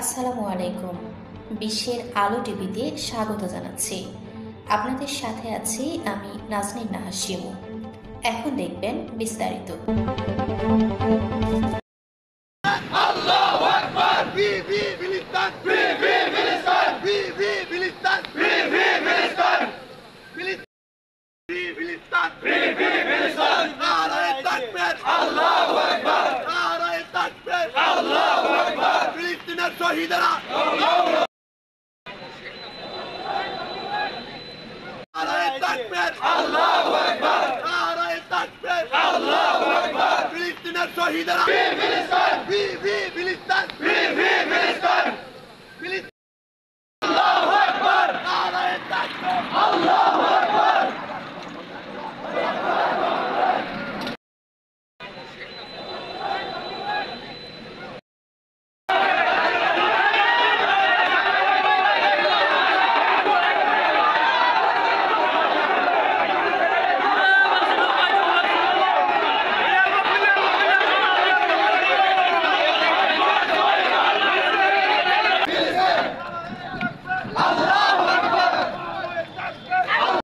আসসালামু আলাইকুম। বিশ্বের আলো টিভিতে স্বাগত জানাচ্ছি। আপনাদের সাথে আছি আমি নাজনীন নাহার শিমু। এখন দেখবেন বিস্তারিত। শহীদরা ফিলিস্তিনের শহীদরা